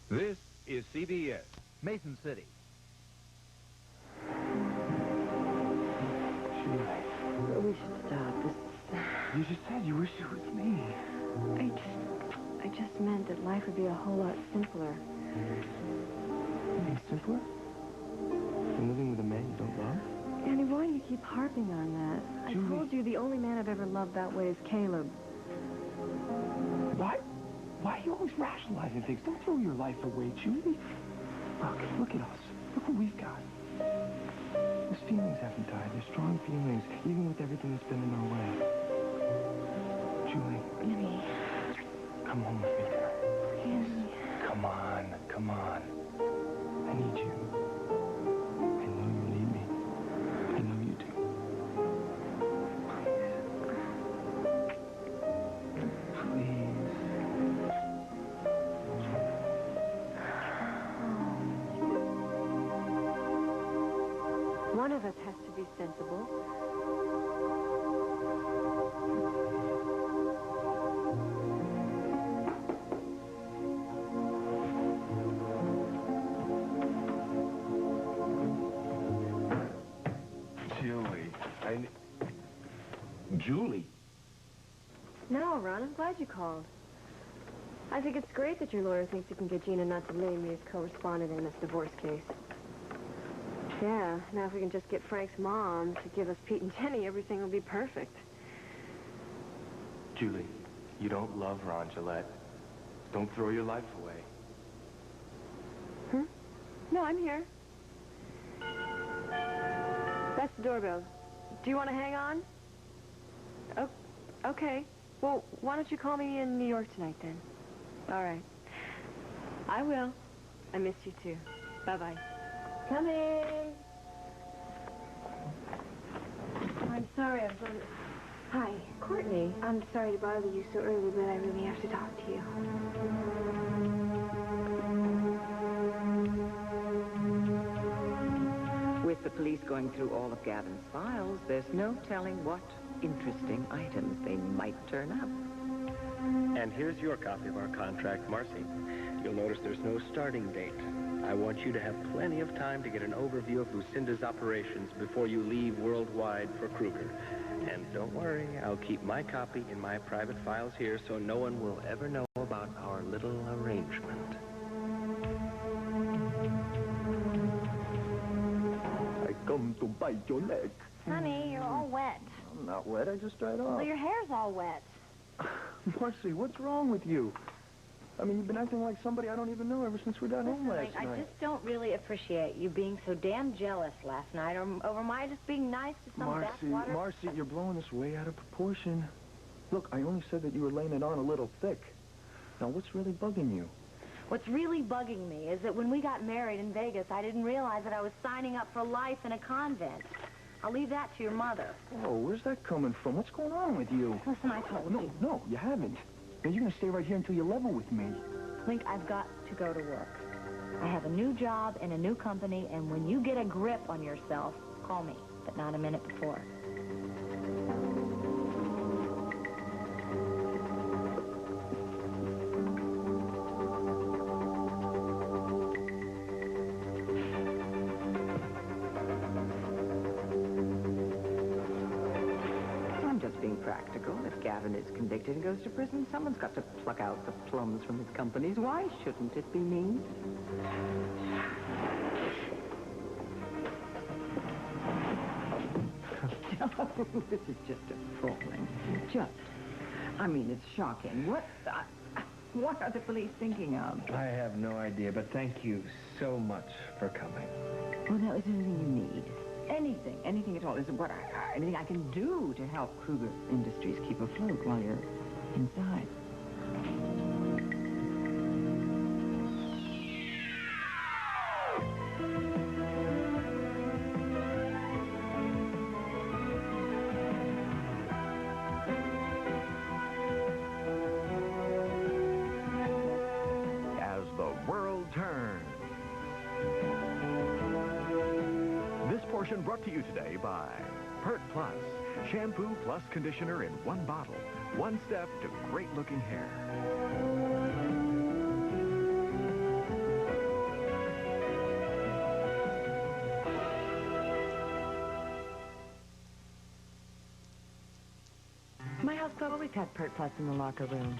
This is CBS, Mason City. We should stop. You just said you wish it was me. I just meant that life would be a whole lot simpler. Anything simpler? Than living with a man you don't love? Andy, why do you keep harping on that? Julie. I told you the only man I've ever loved that way is Caleb. Why are you always rationalizing things? Don't throw your life away, Julie. Look at us. Look what we've got. Those feelings haven't died. They're strong feelings, even with everything that's been in our way. Julie. Andy. Come home with me tonight. Andy. Come on. I need you. I know you need me. I know you do. Please. One of us has to be sensible. Julie. No, Ron, I'm glad you called. I think it's great that your lawyer thinks you can get Gina not to name me as co-respondent in this divorce case. Yeah, now if we can just get Frank's mom to give us Pete and Jenny, everything will be perfect. Julie, you don't love Ron Gillette. Don't throw your life away. No, I'm here. That's the doorbell. Do you want to hang on? Oh, okay. Well, why don't you call me in New York tonight, then? All right. I will. I miss you, too. Bye-bye. Coming! I'm sorry, I was on... Hi, Courtney. I'm sorry to bother you so early, but I really have to talk to you. With the police going through all of Gavin's files, there's no telling what interesting items they might turn up. And here's your copy of our contract, Marcy. You'll notice there's no starting date. I want you to have plenty of time to get an overview of Lucinda's operations before you leave worldwide for Kruger. And don't worry, I'll keep my copy in my private files here so no one will ever know about our little arrangement. I come to bite your leg. Honey, you're all wet. I'm not wet, I just dried off. Well, your hair's all wet. Marcy, what's wrong with you? I mean, you've been acting like somebody I don't even know ever since we got home last night. I just don't really appreciate you being so damn jealous last night over my just being nice to some backwater... Marcy, you're blowing this way out of proportion. Look, I only said that you were laying it on a little thick. Now, what's really bugging you? What's really bugging me is that when we got married in Vegas, I didn't realize that I was signing up for life in a convent. I'll leave that to your mother. Oh, where's that coming from? What's going on with you? Listen, I told you. No, you haven't. Now, you're going to stay right here until you level with me. Link, I've got to go to work. I have a new job in a new company, and when you get a grip on yourself, call me, but not a minute before. Practical. If Gavin is convicted and goes to prison, someone's got to pluck out the plums from his companies. Why shouldn't it be me? This is just appalling. I mean, it's shocking. What are the police thinking of? I have no idea, but thank you so much for coming. Well, now, is there anything you need? Anything at all. Is there anything I can do to help Kruger Industries keep afloat while you're inside? As the world turns. This portion brought to you today by Pert Plus. Shampoo plus conditioner in one bottle. One step to great-looking hair. always had Pert Plus in the locker room.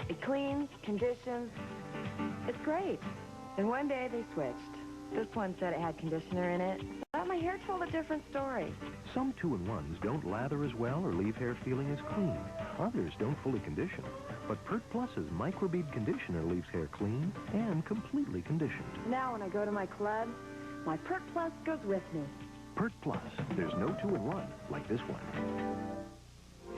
It cleans, conditions. It's great. And one day they switched. This one said it had conditioner in it, but my hair told a different story. Some 2-in-1s don't lather as well or leave hair feeling as clean. Others don't fully condition. But Pert Plus's microbead conditioner leaves hair clean and completely conditioned. Now when I go to my club, my Pert Plus goes with me. Pert Plus. There's no 2-in-1 like this one.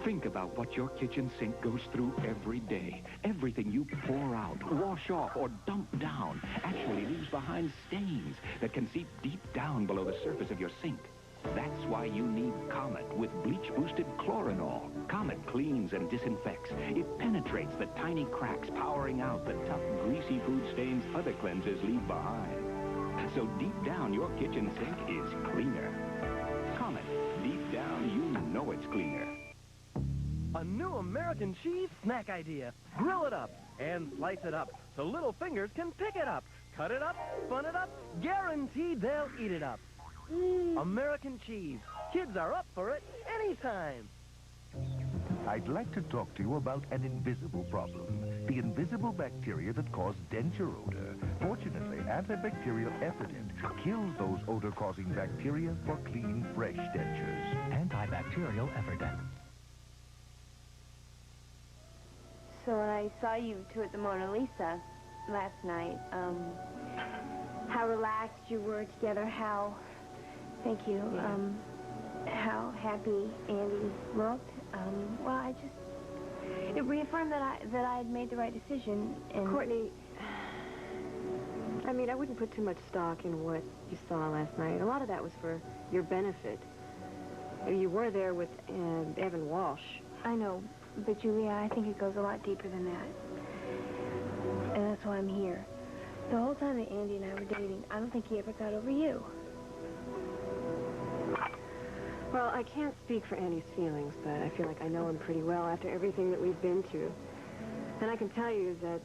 Think about what your kitchen sink goes through every day. Everything you pour out, wash off, or dump down actually leaves behind stains that can seep deep down below the surface of your sink. That's why you need Comet with bleach-boosted chlorinol. Comet cleans and disinfects. It penetrates the tiny cracks, powering out the tough, greasy food stains other cleansers leave behind. So deep down, your kitchen sink is cleaner. Comet, deep down, you know it's cleaner. A new American cheese snack idea. Grill it up and slice it up so little fingers can pick it up. Cut it up, spun it up, guaranteed they'll eat it up. American cheese. Kids are up for it anytime. I'd like to talk to you about an invisible problem. The invisible bacteria that cause denture odor. Fortunately, antibacterial Atwt kills those odor-causing bacteria for clean, fresh dentures. Antibacterial Atwt. So when I saw you two at the Mona Lisa last night, how relaxed you were together, how, thank you, how happy Andy looked, well, it reaffirmed that I had made the right decision. And Courtney, I mean, I wouldn't put too much stock in what you saw last night. A lot of that was for your benefit. You were there with Evan Walsh. I know, but Julia, I think it goes a lot deeper than that. And that's why I'm here. The whole time that Andy and I were dating, I don't think he ever got over you. Well, I can't speak for Andy's feelings, but I feel like I know him pretty well after everything that we've been through. And I can tell you that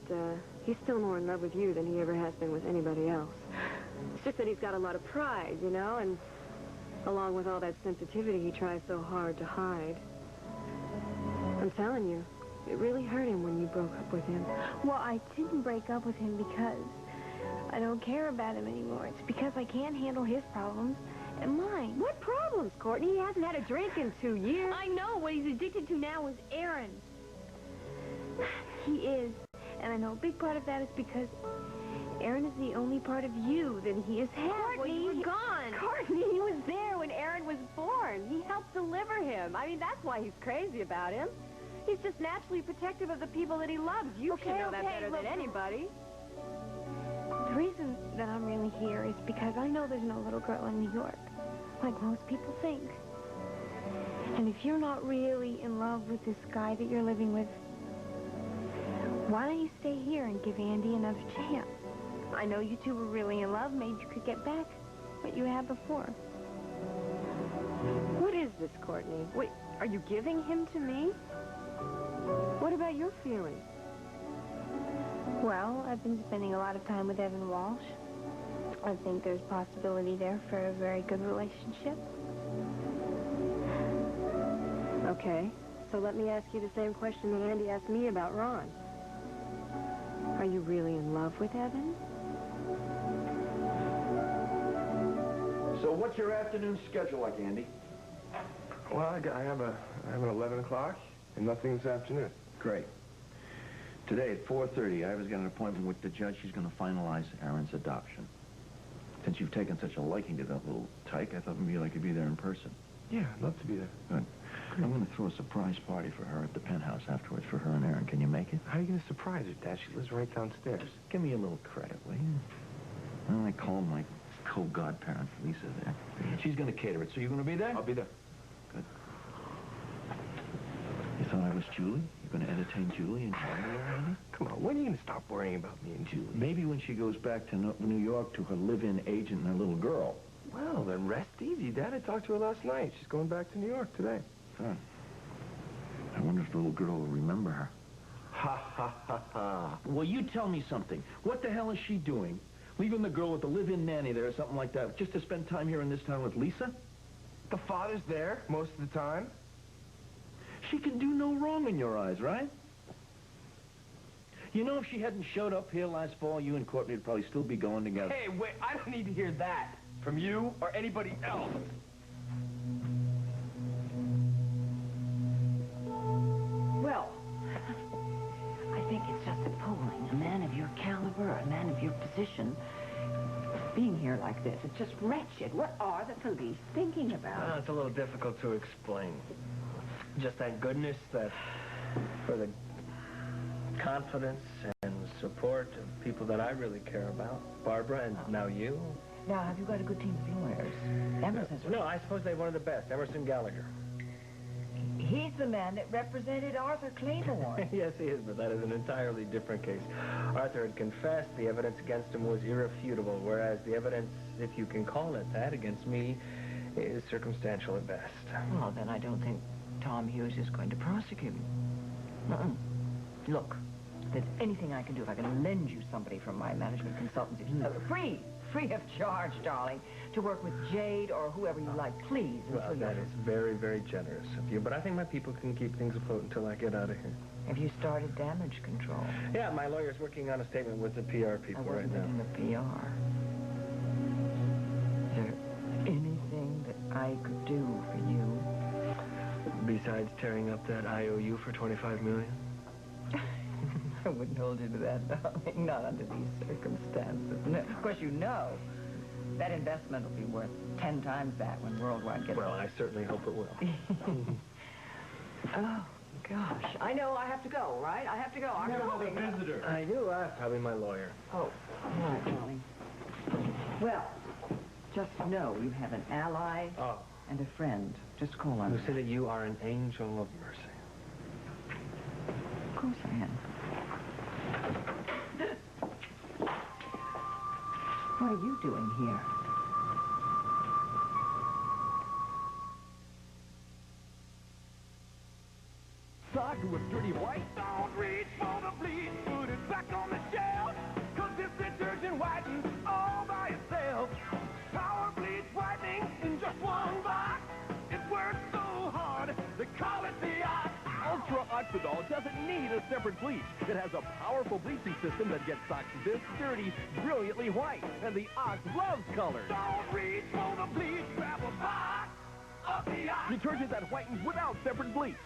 he's still more in love with you than he ever has been with anybody else. It's just that he's got a lot of pride, you know, and along with all that sensitivity he tries so hard to hide. I'm telling you, it really hurt him when you broke up with him. Well, I didn't break up with him because I don't care about him anymore. It's because I can't handle his problems and mine. What problems, Courtney? He hasn't had a drink in 2 years. I know. What he's addicted to now is Aaron. He is. And I know a big part of that is because Aaron is the only part of you that he has had. Courtney, you were gone. Courtney, he was there when Aaron was born. He helped deliver him. I mean, that's why he's crazy about him. He's just naturally protective of the people that he loves. You should know that better than anybody. The reason that I'm really here is because I know there's no little girl in New York, like most people think. And if you're not really in love with this guy that you're living with, why don't you stay here and give Andy another chance? I know you two were really in love. Maybe you could get back what you had before. What is this, Courtney? Wait, are you giving him to me? What about your feelings? Well, I've been spending a lot of time with Evan Walsh. I think there's possibility there for a very good relationship. Okay, so let me ask you the same question that Andy asked me about Ron. Are you really in love with Evan? So what's your afternoon schedule like, Andy? Well, I have an 11 o'clock and nothing this afternoon. Great. Today at 4:30, Iva's got an appointment with the judge. She's going to finalize Aaron's adoption. Since you've taken such a liking to that little tyke, I thought maybe I could be there in person. Yeah, I'd love to be there. Good. I'm going to throw a surprise party for her at the penthouse afterwards for her and Aaron. Can you make it? How are you going to surprise her, Dad? She lives right downstairs. Give me a little credit, will you? Well, I call my co-godparent, Lisa, there. She's going to cater it, so you're going to be there? I'll be there. Good. You thought I was Julie? You're going to entertain Julie and Charlie, Andy? Come on, when are you going to stop worrying about me and Julie? Maybe when she goes back to New York to her live-in agent and her little girl. Well, then rest easy, Dad. I talked to her last night. She's going back to New York today. Huh. I wonder if the little girl will remember her. Ha, ha, ha, ha. Well, you tell me something. What the hell is she doing? Leaving the girl with the live-in nanny there or something like that, just to spend time here in this town with Lisa? The father's there most of the time. She can do no wrong in your eyes, right? You know, if she hadn't showed up here last fall, you and Courtney would probably still be going together. Hey, wait, I don't need to hear that from you or anybody else. Well, I think it's just appalling. A man of your caliber, a man of your position, being here like this. It's just wretched. What are the police thinking about? It's a little difficult to explain. Just thank goodness that for the confidence and support of people that I really care about. Barbara and now you. Now, have you got a good team of lawyers? Emerson's... No, I suppose they have one of the best, Emerson Gallagher. He's the man that represented Arthur Claiborne. Yes, he is, but that is an entirely different case. Arthur had confessed, the evidence against him was irrefutable, whereas the evidence, if you can call it that, against me is circumstantial at best. Well, then I don't think Tom Hughes is going to prosecute him. Look, if there's anything I can do, if I can lend you somebody from my management consultancy, free of charge, darling, to work with Jade or whoever you like, please. Well, that is very, very generous of you, but I think my people can keep things afloat until I get out of here. Have you started damage control? Yeah, my lawyer's working on a statement with the PR people right now. In the PR. Is there anything that I could do for you? Besides tearing up that IOU for $25 million? I wouldn't hold you to that, darling. Not under these circumstances. No, of course, you know that investment will be worth 10 times that when Worldwide gets... Well, I certainly hope it will. Oh, gosh. I know I have to go, right? I have to go. I'm another visitor. I do. Probably my lawyer. Oh, all right, darling. Well, just know you have an ally and a friend. Just call on me. Lucinda, you are an angel of mercy. Of course I am. What are you doing here? Sock with dirty white. Don't reach for the bleach. Put it back on the shelf. Cause this detergent whitens all by itself. Power bleach whitening in just one box. It works so hard, they call it the Ox. Ultra Oxidol doesn't need a separate bleach. It has a powerful bleaching system that gets socks this dirty, brilliantly white. And the Ox loves color. Don't reach for the bleach, grab a box of the Ox. Detergent that whitens without separate bleach.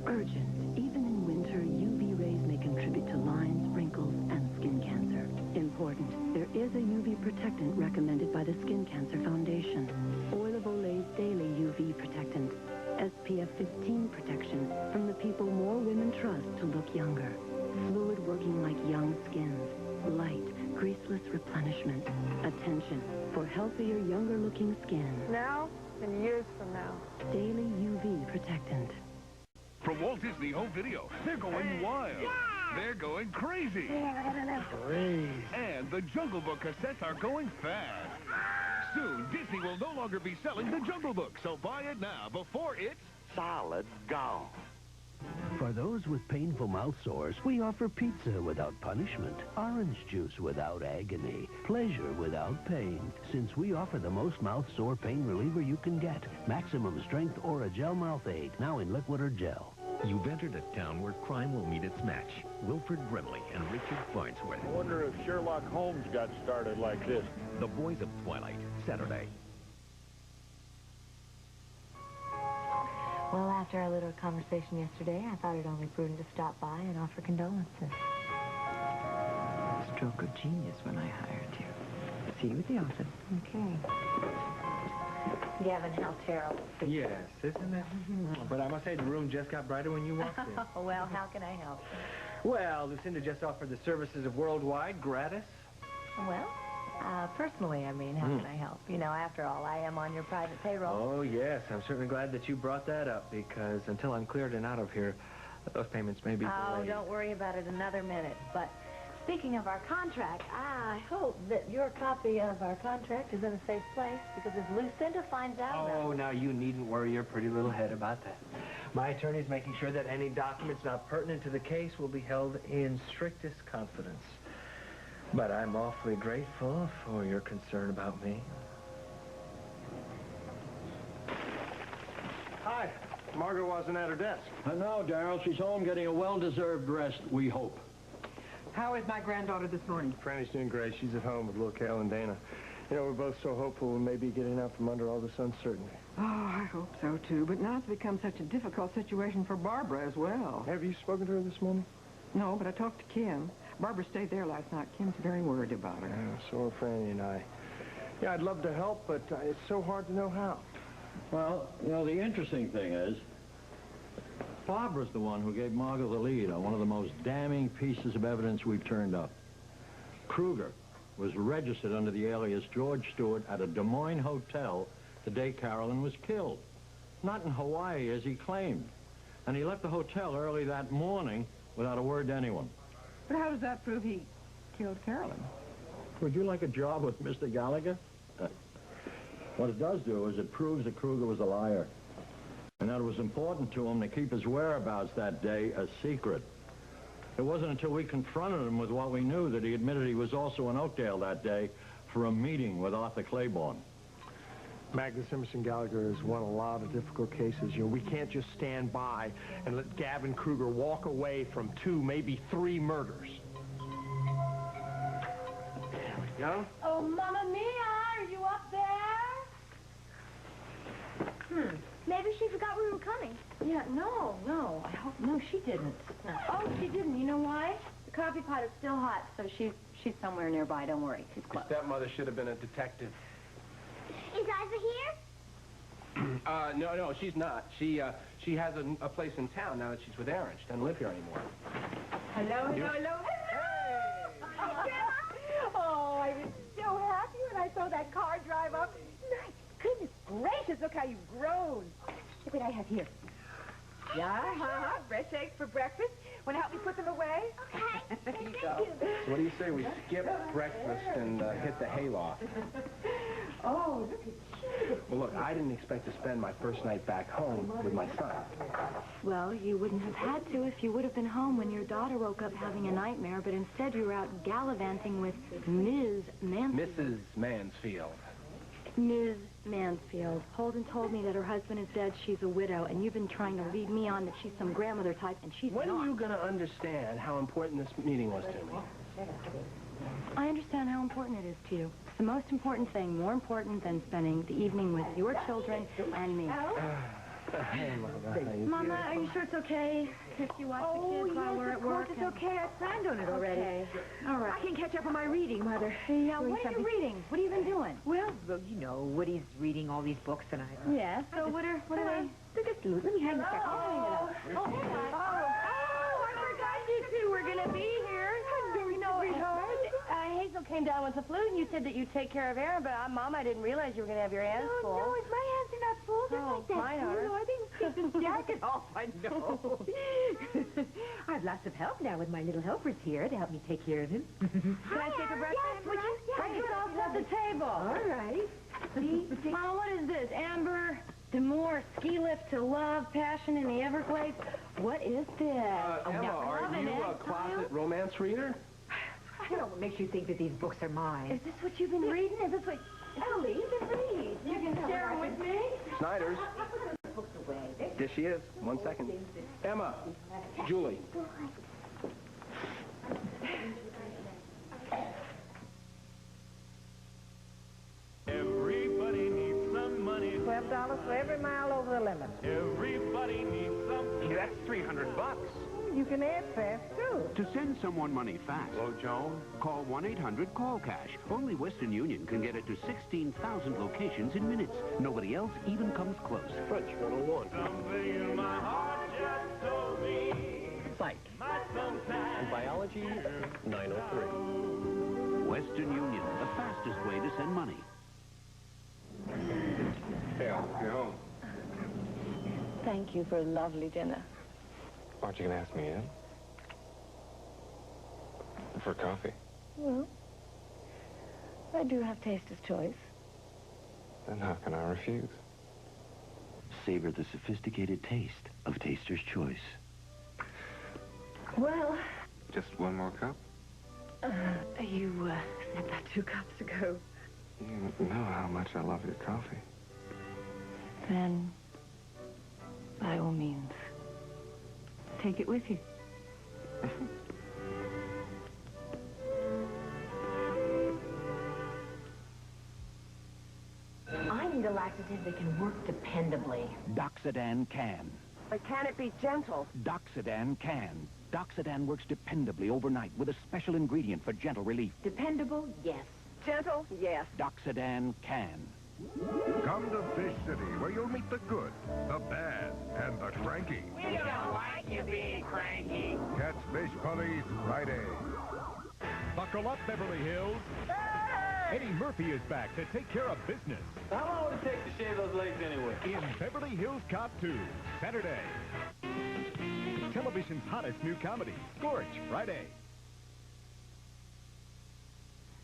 Urgent. Even in winter, UV rays may contribute to lines, wrinkles, and skin cancer. Important. There is a UV protectant recommended by the Skin Cancer Foundation. Oil of Olay's Daily UV Protectant. SPF 15 protection from the people more women trust to look younger. Fluid working like young skins. Light, greaseless replenishment. Attention for healthier, younger-looking skin. Now and years from now. Daily UV Protectant. From Walt Disney Home Video, they're going wild. Yeah. They're going crazy. And the Jungle Book cassettes are going fast. Soon, Disney will no longer be selling the Jungle Book, so buy it now before it's solid gone. For those with painful mouth sores, we offer pizza without punishment, orange juice without agony, pleasure without pain. Since we offer the most mouth sore pain reliever you can get, maximum strength Oragel Mouth Aid, now in liquid or gel. You've entered a town where crime will meet its match. Wilford Brimley and Richard Farnsworth. I wonder if Sherlock Holmes got started like this. The Boys of Twilight, Saturday. Well, after our little conversation yesterday, I thought it only prudent to stop by and offer condolences. Stroke of genius when I hired you. See you at the office. Okay. Gavin, how terrible. Yes, isn't it? But I must say, the room just got brighter when you walked in. Oh, well, how can I help? Well, Lucinda just offered the services of Worldwide gratis. Well, personally, I mean, how can I help? You know, after all, I am on your private payroll. Oh, yes. I'm certainly glad that you brought that up, because until I'm cleared and out of here, those payments may be delayed. Oh, don't worry about it another minute. But speaking of our contract, I hope that your copy of our contract is in a safe place, because if Lucinda finds out... Oh, now you needn't worry your pretty little head about that. My attorney's making sure that any documents not pertinent to the case will be held in strictest confidence. But I'm awfully grateful for your concern about me. Hi. Margot wasn't at her desk. No, Darryl. She's home getting a well-deserved rest, we hope. How is my granddaughter this morning? Franny's doing great. She's at home with little Carol and Dana. You know, we're both so hopeful we may be getting out from under all this uncertainty. Oh, I hope so, too. But now it's become such a difficult situation for Barbara as well. Have you spoken to her this morning? No, but I talked to Kim. Barbara stayed there last night. Kim's very worried about her. Yeah, so are Franny and I. Yeah, I'd love to help, but it's so hard to know how. Well, you know, the interesting thing is, Barbara's the one who gave Margot the lead on one of the most damning pieces of evidence we've turned up. Kruger was registered under the alias George Stewart at a Des Moines hotel the day Carolyn was killed. Not in Hawaii, as he claimed. And he left the hotel early that morning without a word to anyone. But how does that prove he killed Carolyn? Would you like a job with Mr. Gallagher? What it does do is it proves that Kruger was a liar. And that it was important to him to keep his whereabouts that day a secret. It wasn't until we confronted him with what we knew that he admitted he was also in Oakdale that day for a meeting with Arthur Claiborne. Magnus Emerson Gallagher has won a lot of difficult cases. You know, we can't just stand by and let Gavin Kruger walk away from 2, maybe 3 murders. There we go. Oh, Mamma Mia, are you up there? Maybe she forgot we were coming. Yeah, no. I hope no, she didn't. No. Oh, she didn't. You know why? The coffee pot is still hot, so she's somewhere nearby. Don't worry. She's Your close. stepmother should have been a detective. Is Isa here? No, she's not. She has a place in town now that she's with Aaron. She doesn't live here anymore. Hello. Oh, I was so happy when I saw that car drive up. My goodness gracious, look how you've grown. Look what I have here. Yeah, fresh eggs for breakfast. Want to help me put them away? Okay. There you go. So what do you say we skip breakfast and hit the hayloft? Oh, look at you. Well, look, I didn't expect to spend my first night back home with my son. Well, you wouldn't have had to if you would have been home when your daughter woke up having a nightmare, but instead you were out gallivanting with Ms. Mansfield. Mrs. Mansfield. Ms. Mansfield. Holden told me that her husband is dead, she's a widow, and you've been trying to lead me on that she's some grandmother type, and she's When not. are you going to understand how important this meeting was to me? I understand how important it is to you. It's the most important thing, more important than spending the evening with your children and me. Hey, Mama. Mama, are you sure it's okay if you watch the kids while we're at work? It's okay. I planned on it already. Okay. All right. I can catch up on my reading, Mother. Yeah, what are you reading? What have you been doing? Well, you know, Woody's reading all these books, and I... Yeah, so what are they? Just let me hang this up. Oh, I forgot you two were going to be here. Hazel came down with the flu, and you said that you'd take care of Aaron, but Mom, I didn't realize you were going to have your hands full. No, my hands are not full. They're like that. Mine are. No, I didn't take this jacket off. I know. I have lots of help now with my little helpers here to help me take care of him. Can I take a breakfast? Yes, would you? Breakfast off the table. All right. Mom, what is this? Amber, Demore, ski lift to love, passion in the Everglades. What is this? Emma, are you a closet romance reader? I don't know what makes you think that these books are mine. Is this what you've been reading? Is this what... Ellie, you can read. You can share them with me? Snyder's. Books away. There she is. 1 second. Emma. Julie. Everybody needs some money. $12 for every mile over the limit. Everybody needs some. That's $300. You can add fast, too. To send someone money fast. Hello, Joan. Call 1-800-CALL-CASH. Only Western Union can get it to 16,000 locations in minutes. Nobody else even comes close. French 101. Something in my heart just told me. Psych. And biology, 903. Western Union, the fastest way to send money. Hey, Al, you're home. Thank you for a lovely dinner. Aren't you going to ask me in? For coffee? Well, I do have taster's choice. Then how can I refuse? Savor the sophisticated taste of Taster's Choice. Well, Just one more cup? you said that 2 cups ago. You know how much I love your coffee. Then By all means, take it with you. I need a laxative that can work dependably. Doxadan can. But can it be gentle? Doxadan can. Doxadan works dependably overnight with a special ingredient for gentle relief. Dependable? Yes. Gentle? Yes. Doxadan can. Come to Fish City, where you'll meet the good, the bad, and the cranky. We don't like you being cranky. Catch Fish Buddies Friday. Buckle up, Beverly Hills. Eddie Murphy is back to take care of business. How long would it take to shave those legs anyway? In Beverly Hills Cop 2, Saturday. Television's hottest new comedy, Scorch, Friday.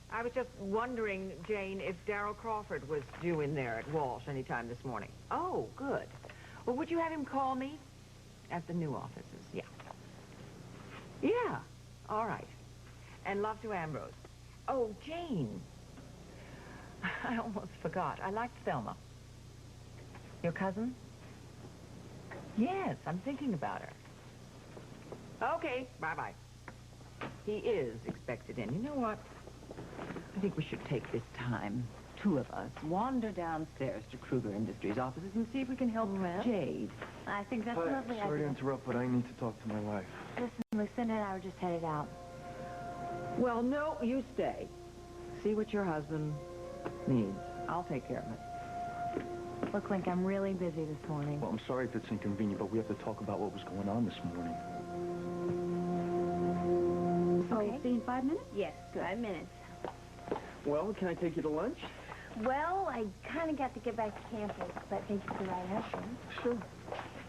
I was just wondering, Jane, if Darrell Crawford was due in there at Walsh anytime this morning. Oh, good. Well, would you have him call me? At the new offices, yeah. Yeah, all right. And love to Ambrose. Oh, Jane. I almost forgot. I liked Thelma. Your cousin? Yes, I'm thinking about her. Okay, bye-bye. He is expected in. You know what? I think we should take this time, two of us, wander downstairs to Kruger Industries offices and see if we can help Jade. I think that's a lovely idea. Sorry to interrupt, but I need to talk to my wife. Listen, Lucinda and I were just headed out. Well, no, you stay. See what your husband needs. I'll take care of it. Look, Link, I'm really busy this morning. Well, I'm sorry if it's inconvenient, but we have to talk about what was going on this morning. Okay. See you in 5 minutes? Yes, 5 minutes. Well, can I take you to lunch? Well, I kind of got to get back to campus, but thank you for the right answer. Sure.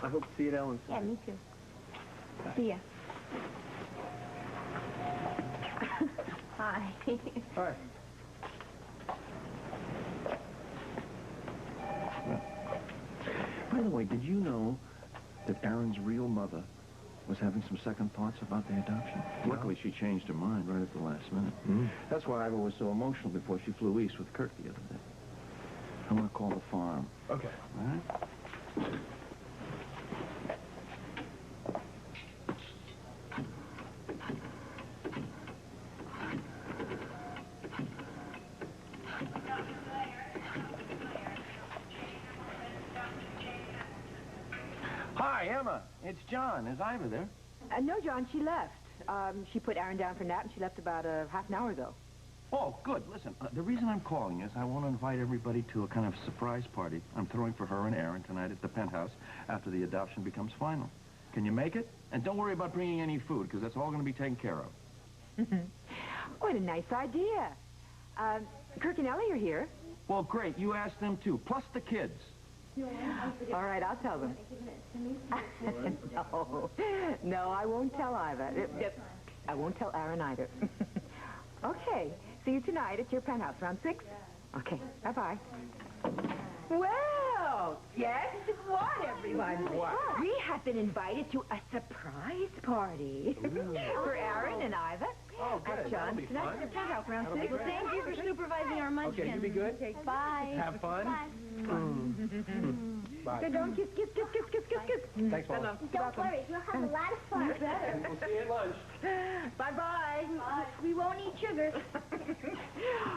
I hope to see you at Ellen's. Yeah, me too. See ya. Hi. Hi. By the way, did you know that Aaron's real mother was having some second thoughts about the adoption? Luckily, she changed her mind right at the last minute. That's why Iva was so emotional before she flew east with Kirk the other day. I'm going to call the farm. Okay. All right? Hi, Emma. It's John. Is Iva there? No, John, she left. She put Aaron down for a nap, and she left about half an hour ago. Oh, good. Listen, the reason I'm calling is I want to invite everybody to a kind of surprise party I'm throwing for her and Aaron tonight at the penthouse after the adoption becomes final. Can you make it? And don't worry about bringing any food, because that's all going to be taken care of. What a nice idea. Kirk and Ellie are here. Well, great. You ask them, too, plus the kids. All right, I'll tell them. No, I won't tell Iva. I won't tell Aaron either. Okay, see you tonight at your penthouse around 6. Okay, bye-bye. Well, guess what, everyone? What? We have been invited to a surprise party for Aaron and Iva. Oh, good. At John's tonight at your penthouse around 6. Well, thank you for supervising our munchkin. Okay, you be good? Okay, bye. Have fun. Bye. So don't kiss. Thanks, Mom. Don't worry, we'll have a lot of fun. You better. We'll see you at lunch. Bye-bye. We won't eat sugar.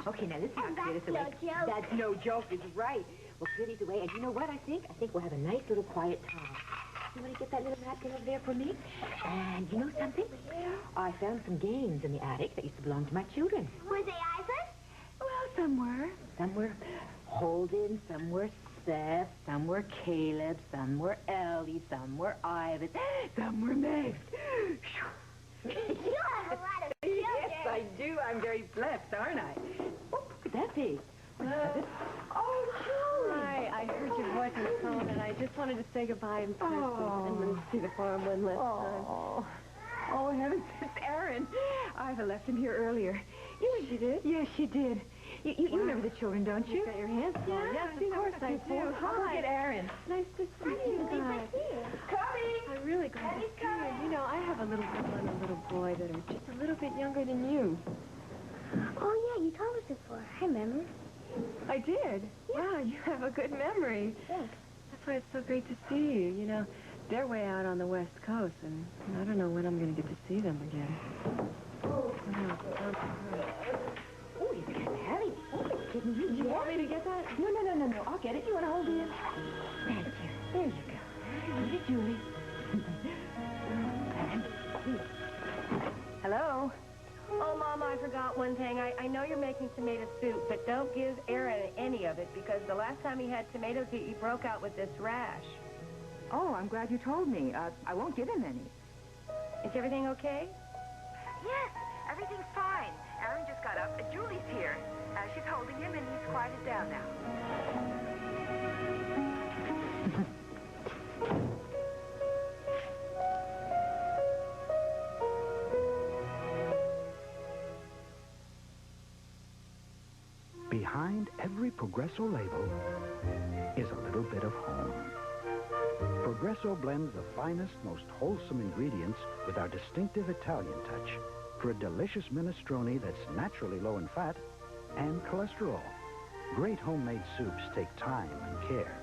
Okay, now let's not clear this away. No joke. That's no joke, is right. We'll clear these away, and you know what I think? I think we'll have a nice little quiet time. You want to get that little napkin over there for me? And you know something? I found some games in the attic that used to belong to my children. Were they Iva's? Well, some were. Some were Holden, some were Seth, some were Caleb, some were Ellie, some were Ivan, some were Meg's. You have a lot of children. Yes, I do. I'm very blessed, aren't I? Oh, could that be? Oh, Julie! Hi, I heard your voice on the phone, and I just wanted to say goodbye in person and then see the farm one last time. Oh, heavens, it's Aaron. Iva left him here earlier. You know she did? Yes, she did. You remember the children, don't you? You got your hands full. Yes, of course I do. I'll go get Aaron. Nice to see you guys. Coming! I'm really glad to see you. You know, I have a little girl and a little boy that are just a little bit younger than you. Oh, yeah, you told us before. I remember. I did? Yeah. Wow, you have a good memory. Yeah. that's why it's so great to see you. You know, they're way out on the West Coast, and I don't know when I'm going to get to see them again. Oh, it's getting heavy. Oh, it's getting huge. You want me to get that? No. I'll get it. You want to hold it? Thank you. There you go. Give it, Julie. Hello? Oh, Mama, I forgot one thing. I know you're making tomato soup, but don't give Aaron any of it, because the last time he had tomatoes, he broke out with this rash. Oh, I'm glad you told me. I won't give him any. Is everything okay? Yes, everything's fine. Aaron just got up. Julie's here. She's holding him, and he's quieted down now. Behind every Progresso label is a little bit of home. Progresso blends the finest, most wholesome ingredients with our distinctive Italian touch for a delicious minestrone that's naturally low in fat and cholesterol. Great homemade soups take time and care,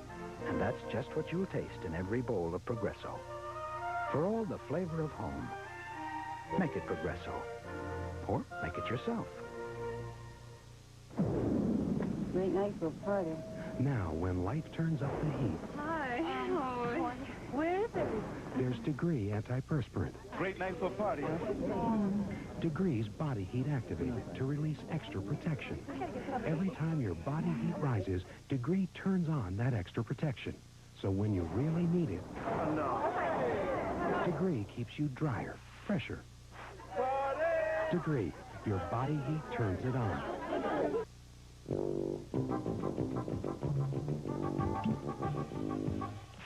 and that's just what you'll taste in every bowl of Progresso. For all the flavor of home, make it Progresso, or make it yourself. Great night for a party. Now, when life turns up the heat, Hi. Where is everyone? there's Degree antiperspirant. Great night for a party, huh? Degree's body heat activated to release extra protection. Every time your body heat rises, Degree turns on that extra protection. So when you really need it, Degree keeps you drier, fresher. Degree, your body heat turns it on.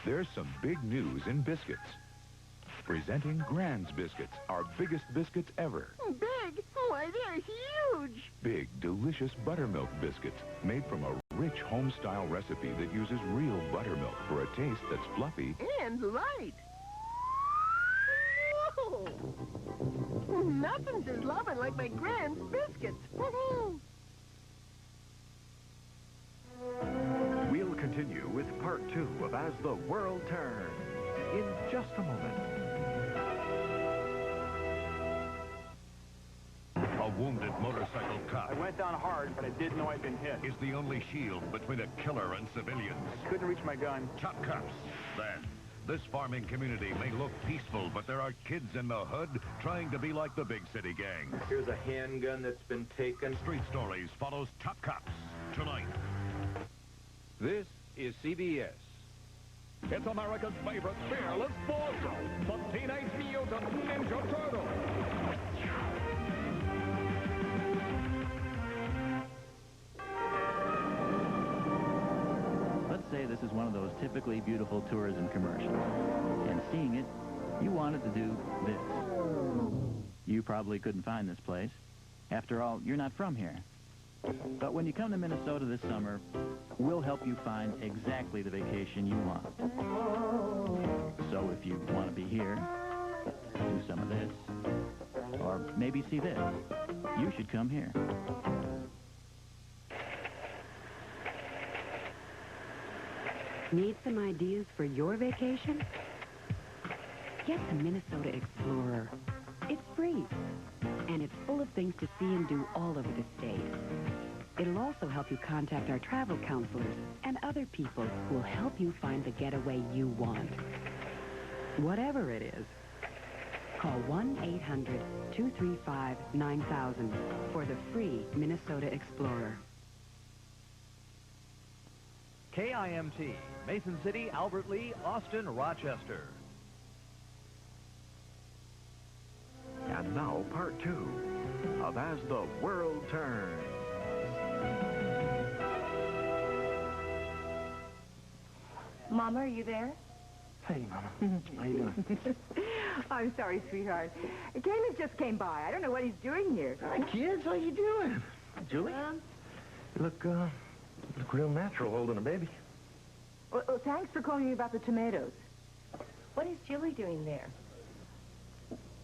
There's some big news in biscuits. Presenting Grand's Biscuits, our biggest biscuits ever. Big? Why, they're huge. Big, delicious buttermilk biscuits made from a rich home-style recipe that uses real buttermilk for a taste that's fluffy And light. Whoa! Nothing says loving like my Grand's biscuits. We'll continue with part 2 of As the World Turns in just a moment. A wounded motorcycle cop I went down hard, but I didn't know I'd been hit. is the only shield between a killer and civilians. Couldn't reach my gun. Top cops. Then, this farming community may look peaceful, but there are kids in the hood trying to be like the big city gangs. Here's a handgun that's been taken. Street Stories follows Top Cops tonight. This is CBS. It's America's favorite fearless sports show, the Teenage Mutant Ninja Turtles. Let's say this is one of those typically beautiful tourism commercials. And seeing it, you wanted to do this. You probably couldn't find this place. After all, you're not from here. But when you come to Minnesota this summer, we'll help you find exactly the vacation you want. So if you want to be here, do some of this, or maybe see this, you should come here. Need some ideas for your vacation? Get the Minnesota Explorer. It's free, and it's full of things to see and do all over the state. It'll also help you contact our travel counselors and other people who will help you find the getaway you want. Whatever it is, call 1-800-235-9000 for the free Minnesota Explorer. KIMT, Mason City, Albert Lee, Austin, Rochester. And now, part 2 of As the World Turns. Mama, are you there? Hey, Mama. How you doing? I'm sorry, sweetheart. Caleb just came by. I don't know what he's doing here. Hi, kids. How you doing? Julie? You look real natural holding a baby. Well, thanks for calling me about the tomatoes. What is Julie doing there?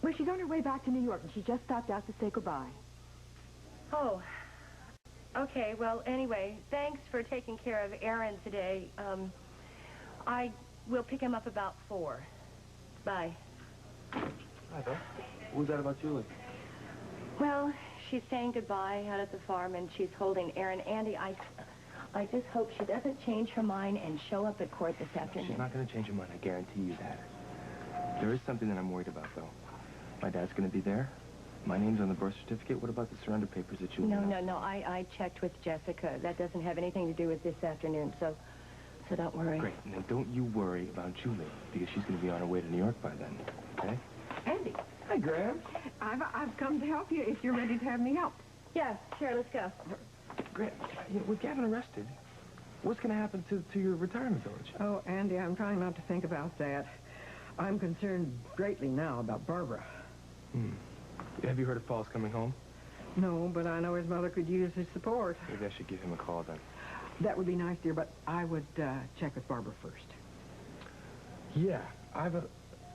Well, she's on her way back to New York, and she just stopped out to say goodbye. Oh, okay. Well, anyway, thanks for taking care of Aaron today. I will pick him up about 4. Bye. Hi, Beth. What was that about Julie? Well, she's saying goodbye out at the farm, and she's holding Aaron. Andy, I just hope she doesn't change her mind and show up at court this afternoon. She's not going to change her mind, I guarantee you that. There is something that I'm worried about, though. My dad's going to be there. My name's on the birth certificate. What about the surrender papers that Julie No. I checked with Jessica. That doesn't have anything to do with this afternoon, so don't worry. Great. Now, don't you worry about Julie, because she's going to be on her way to New York by then, okay? Andy. Hi, Graham. I've come to help you if you're ready to have me help. Yeah, sure, let's go. Graham, with Gavin arrested, what's going to happen to your retirement village? Oh, Andy, I'm trying not to think about that. I'm concerned greatly now about Barbara. Have you heard of Paul's coming home? No, but I know his mother could use his support. Maybe I should give him a call then. That would be nice, dear, but I would check with Barbara first. Yeah,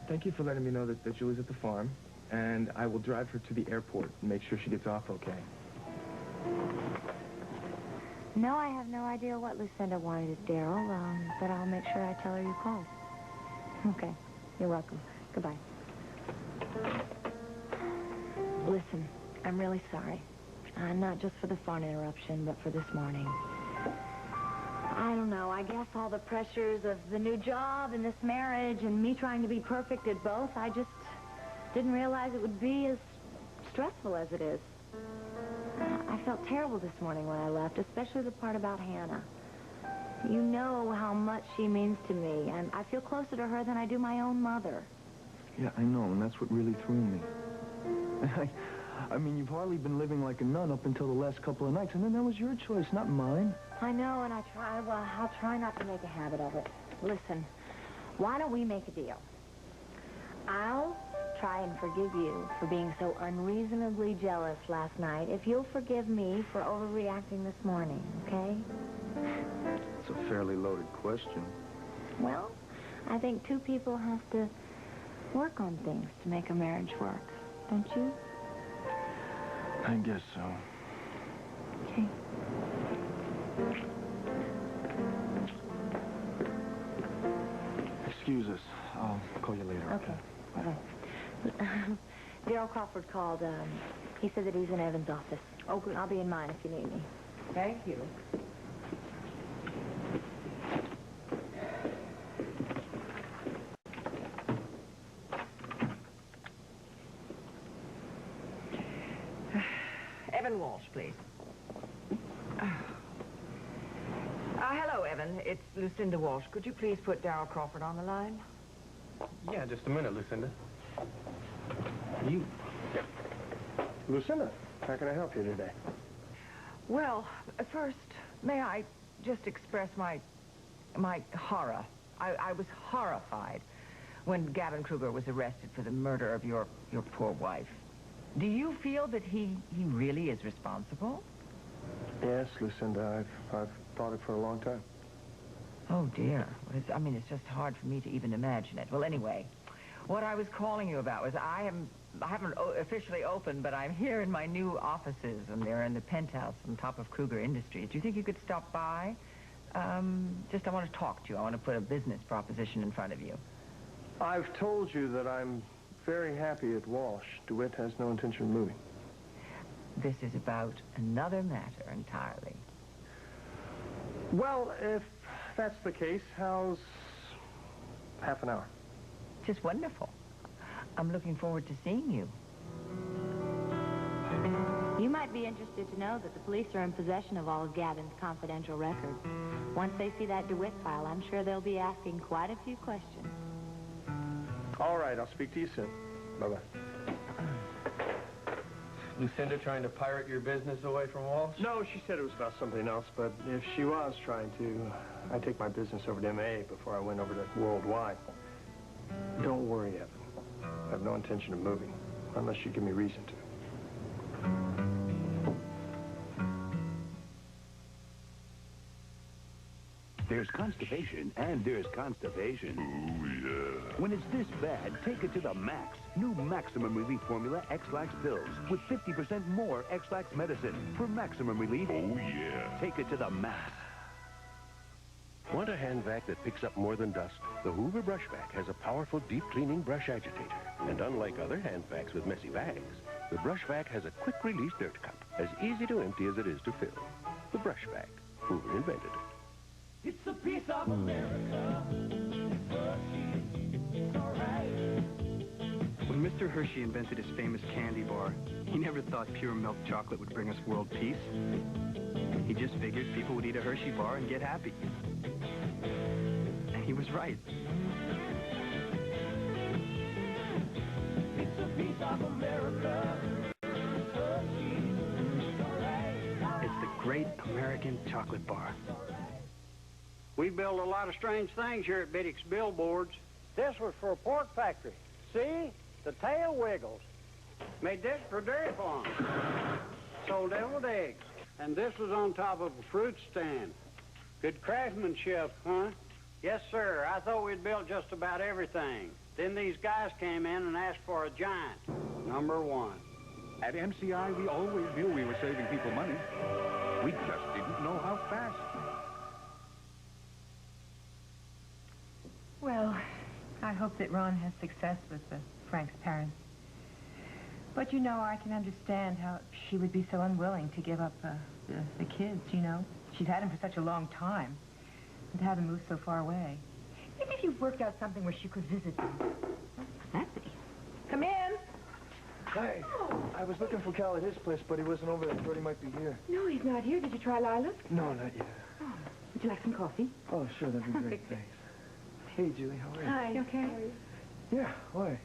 thank you for letting me know that Julie's at the farm, and I will drive her to the airport and make sure she gets off okay. No, I have no idea what Lucinda wanted, Daryl, but I'll make sure I tell her you called. Okay, you're welcome. Goodbye. Listen, I'm really sorry. Not just for the phone interruption, but for this morning. I don't know, I guess all the pressures of the new job and this marriage and me trying to be perfect at both, I just didn't realize it would be as stressful as it is. I felt terrible this morning when I left, especially the part about Hannah. You know how much she means to me, and I feel closer to her than I do my own mother. Yeah, I know, and that's what really threw me. I mean, you've hardly been living like a nun up until the last couple of nights, and then that was your choice, not mine. I know, and I'll try not to make a habit of it. Listen, why don't we make a deal? I'll try and forgive you for being so unreasonably jealous last night if you'll forgive me for overreacting this morning, okay? It's a fairly loaded question. Well, I think 2 people have to work on things to make a marriage work, don't you? I guess so. Okay. Excuse us. I'll call you later. Okay. Daryl Crawford called. He said that he's in Evan's office. Oh, good. I'll be in mine if you need me. Thank you. Evan Walsh, please. Hello, Evan. It's Lucinda Walsh. Could you please put Daryl Crawford on the line? Yeah, just a minute, Lucinda. You... Lucinda, how can I help you today? Well, first, may I just express my horror. I was horrified when Gavin Kruger was arrested for the murder of your poor wife. Do you feel that he really is responsible? Yes, Lucinda, I've thought it for a long time. Oh, dear. Well, it's just hard for me to even imagine it. Well, anyway, what I was calling you about was I haven't officially opened, but I'm here in my new offices, and they're in the penthouse on top of Kruger Industries. Do you think you could stop by? I want to talk to you. I want to put a business proposition in front of you. I've told you that I'm very happy at Walsh. DeWitt has no intention of moving. This is about another matter entirely. Well, if that's the case, how's half an hour? Just wonderful. I'm looking forward to seeing you. You might be interested to know that the police are in possession of all of Gavin's confidential records. Once they see that DeWitt file, I'm sure they'll be asking quite a few questions. All right, I'll speak to you soon. Bye-bye. Lucinda trying to pirate your business away from Walsh? No, she said it was about something else, but if she was trying to, I'd take my business over to MA before I went over to Worldwide. Don't worry, Evan. I have no intention of moving, unless you give me reason to. There's constipation, and there's constipation. Oh, yeah. When it's this bad, take it to the max. New Maximum Relief Formula X-Lax pills with 50% more X-Lax medicine for maximum relief. Oh, yeah. Take it to the max. Want a hand vac that picks up more than dust? The Hoover Brush Vac has a powerful deep cleaning brush agitator. And unlike other hand vacs with messy vacs, the Brush Vac has a quick release dirt cup, as easy to empty as it is to fill. The Brush Vac. Hoover invented it. It's a piece of America. It's all right. When Mr. Hershey invented his famous candy bar, he never thought pure milk chocolate would bring us world peace. He just figured people would eat a Hershey bar and get happy. And he was right. It's a piece of America. It's the great American chocolate bar. We build a lot of strange things here at Biddick's Billboards. This was for a pork factory. See? The tail wiggles. Made this for dairy farms. Sold deviled eggs. And this was on top of a fruit stand. Good craftsmanship, huh? Yes, sir. I thought we'd built just about everything. Then these guys came in and asked for a giant. #1. At MCI, we always knew we were saving people money. We just didn't know how fast. Well, I hope that Ron has success with Frank's parents. But, you know, I can understand how she would be so unwilling to give up the kids, you know. She's had them for such a long time. And to have them move so far away. Maybe if you've worked out something where she could visit them. That'd be. Come in. Hi. I was looking for Cal at his place, but he wasn't over there. I thought he might be here. No, he's not here. Did you try Lila's? No, not yet. Oh, would you like some coffee? Oh, sure, that'd be great. Thanks. Hey, Julie, how are you? Hi. You okay? How are you? Yeah, why?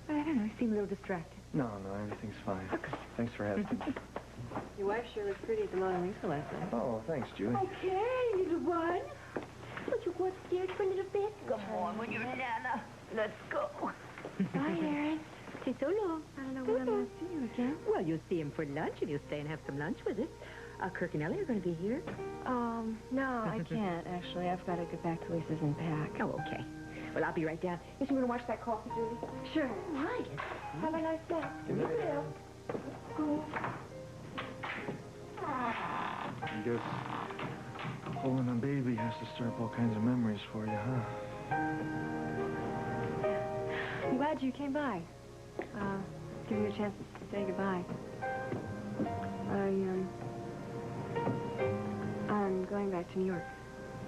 I don't know. You seem a little distracted. No, everything's fine. Okay. Thanks for asking. Your wife sure looks pretty at the Mona Lisa lesson. Oh, thanks, Julie. Okay, little one. Would you go upstairs for a little bit? Come on, with your Nana. Let's go. Bye, Erin. See so long. I don't know when I'm going to see you again. Well, you'll see him for lunch if you stay and have some lunch with us. Kirk and Ellie are going to be here. No, I can't, actually. I've got to get back to Lisa's and pack. Oh, okay. Well, I'll be right down. Is you going to watch that coffee, Julie? Sure. Right. Have a nice day. Good night. Go. I guess holding a baby has to stir up all kinds of memories for you, huh? I'm glad you came by. Give you a chance to say goodbye. I'm going back to New York.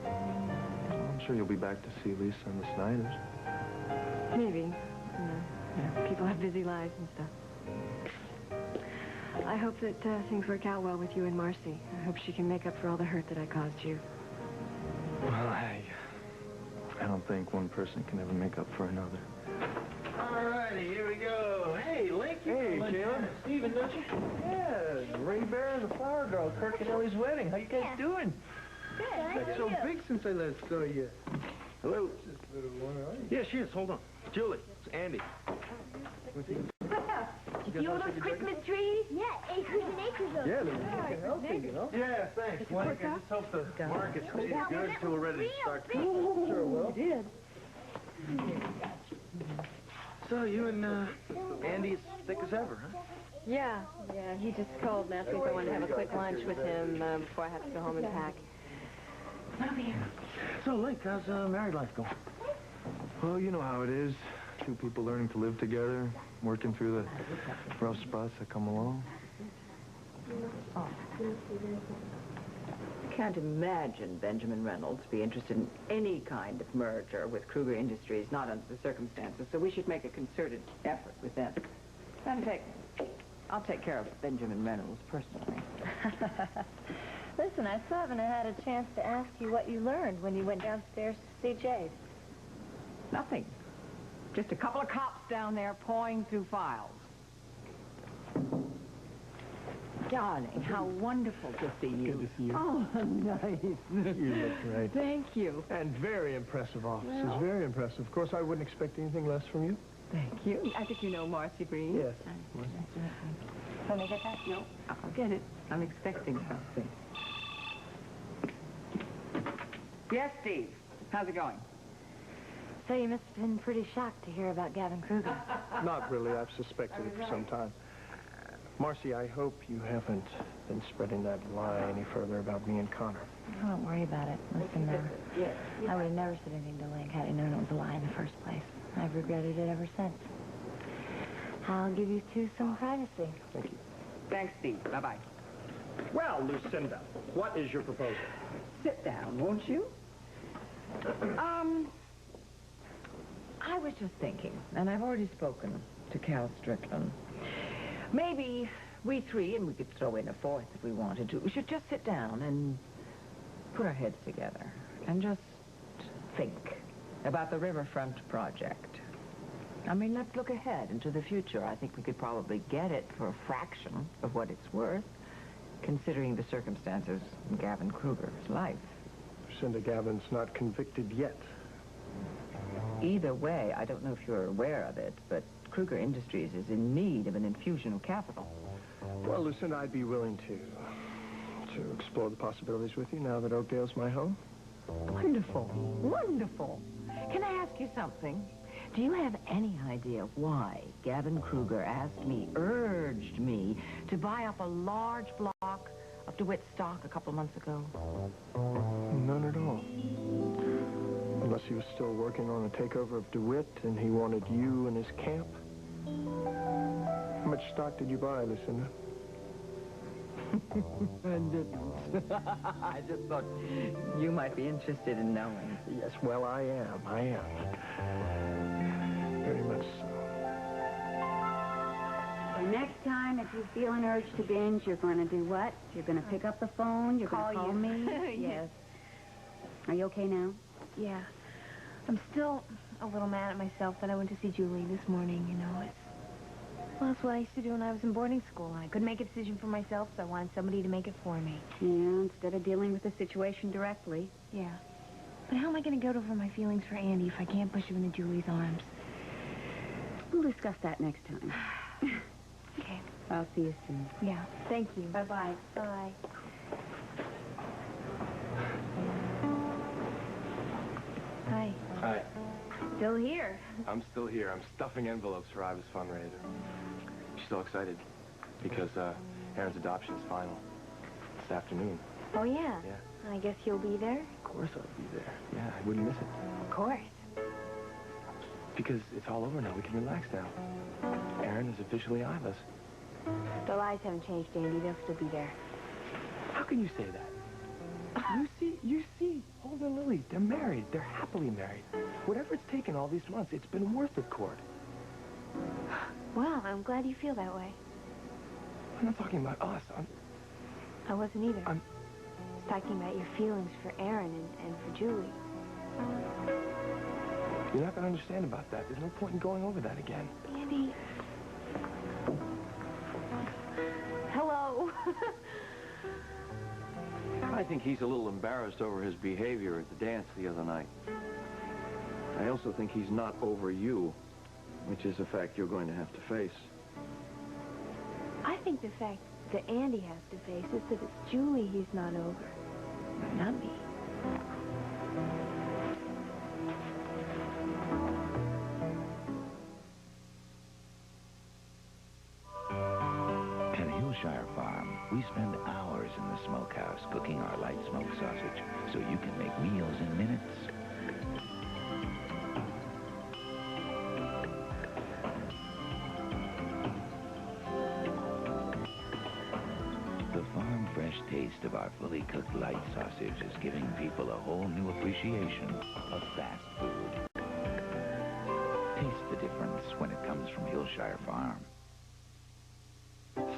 I'm sure you'll be back to see Lisa and the Snyders. Maybe. You know, people have busy lives and stuff. I hope that things work out well with you and Marcy. I hope she can make up for all the hurt that I caused you. Well, I don't think one person can ever make up for another. All righty, here we go. Hey, Link, you Kayla. Steven, don't you? Yeah, Ray Bear and the Flower Girl, Kirk and Ellie's wedding. How you guys doing? Good. Got so big since I last saw you. Hello. Just a little one, right? Yeah, she is. Hold on. Julie, it's Andy. You know those Christmas trees? Yeah, acres and acres of them. Yeah, they're healthy, you know? Yeah, thanks. Well, I just hope the market stays good till we're ready to start cooking. Sure will. You did. So you and Andy as thick as ever, huh? Yeah, he just called and asked me if I wanted to have a quick lunch with him before I have to go home and pack. Over here. So, Link, how's married life going? Well, you know how it is. Two people learning to live together, working through the rough spots that come along. I can't imagine Benjamin Reynolds be interested in any kind of merger with Kruger Industries, not under the circumstances, so we should make a concerted effort with them. I'll take care of Benjamin Reynolds personally. Listen, I still haven't had a chance to ask you what you learned when you went downstairs to see Jade. Nothing. Just a couple of cops down there pawing through files. Darling, how wonderful to see you. Good to see you. Oh, nice. You look great. Thank you. And very impressive officers, very impressive. Of course, I wouldn't expect anything less from you. Thank you. I think you know Marcy Green. Yes. Want me to get that? No, I'll get it. I'm expecting something. Yes, Steve. How's it going? So you must have been pretty shocked to hear about Gavin Kruger. Not really. I've suspected it for some time. Marcy, I hope you haven't been spreading that lie any further about me and Connor. Oh, don't worry about it. Listen, I would have never said anything to Link had I known it was a lie in the first place. I've regretted it ever since. I'll give you two some privacy. Thank you. Thanks, Steve. Bye-bye. Well, Lucinda, what is your proposal? Sit down, won't you? I was just thinking, and I've already spoken to Cal Strickland. Maybe we three, and we could throw in a fourth if we wanted to, we should just sit down and put our heads together and just think about the riverfront project. I mean, let's look ahead into the future. I think we could probably get it for a fraction of what it's worth, considering the circumstances in Gavin Kruger's life. Lucinda, Gavin's not convicted yet. Either way, I don't know if you're aware of it, but Kruger Industries is in need of an infusion of capital. Well, Lucinda, I'd be willing to explore the possibilities with you now that Oakdale's my home. Wonderful. Wonderful. Can I ask you something? Do you have any idea why Gavin Kruger asked me, urged me, to buy up a large block of DeWitt stock a couple of months ago? None at all. Unless he was still working on a takeover of DeWitt and he wanted you in his camp. How much stock did you buy, Lucinda? I didn't. I just thought you might be interested in knowing. Yes, well, I am. Very much so. So next time, if you feel an urge to binge, you're going to do what? You're going to pick up the phone, you're going to call me? Yes. Are you okay now? Yeah. I'm still a little mad at myself that I went to see Julie this morning, you know. Well, that's what I used to do when I was in boarding school. I couldn't make a decision for myself, so I wanted somebody to make it for me. Yeah, instead of dealing with the situation directly. Yeah. But how am I going to get over my feelings for Andy if I can't push him into Julie's arms? We'll discuss that next time. Okay. I'll see you soon. Yeah. Thank you. Bye-bye. Bye. Hi. Hi. Still here. I'm still here. I'm stuffing envelopes for Iva's fundraiser. She's so excited because Aaron's adoption is final this afternoon. Oh, yeah? Yeah. I guess you'll be there? Of course I'll be there. Yeah, I wouldn't miss it. Of course. Because it's all over now. We can relax now. Aaron is officially Iva's. The lies haven't changed, Andy. They'll still be there. How can you say that? You see, Holden and Lily, they're married. They're happily married. Whatever it's taken all these months, it's been worth it, Cord. Well, I'm glad you feel that way. I'm not talking about us. I wasn't either. I was talking about your feelings for Aaron and for Julie. You're not going to understand about that. There's no point in going over that again. Andy. Hello. I think he's a little embarrassed over his behavior at the dance the other night. I also think he's not over you, which is a fact you're going to have to face. I think the fact that Andy has to face is that it's Julie he's not over, not me. At Hillshire Farm, we spend hours in the smokehouse cooking our light smoked sausage so you can make meals in minutes. The farm-fresh taste of our fully cooked light sausage is giving people a whole new appreciation of fast food. Taste the difference when it comes from Hillshire Farm.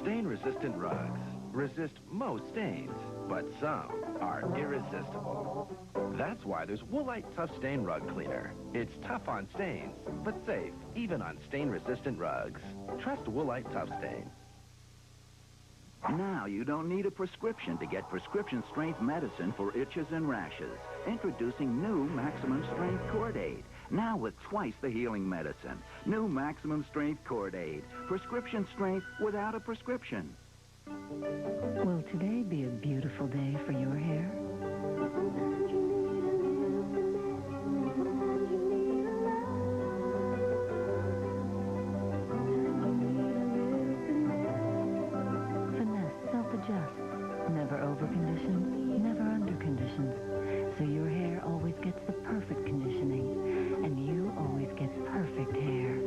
Stain-resistant rugs resist most stains, but some are irresistible. That's why there's Woolite Tough Stain Rug Cleaner. It's tough on stains, but safe even on stain-resistant rugs. Trust Woolite Tough Stain. Now you don't need a prescription to get prescription-strength medicine for itches and rashes. Introducing new Maximum Strength Cord-Aid. Now with twice the healing medicine. New Maximum Strength Cord-Aid. Prescription strength without a prescription. Will today be a beautiful day for your hair? over conditioned, never under conditioned. So your hair always gets the perfect conditioning, and you always get perfect hair.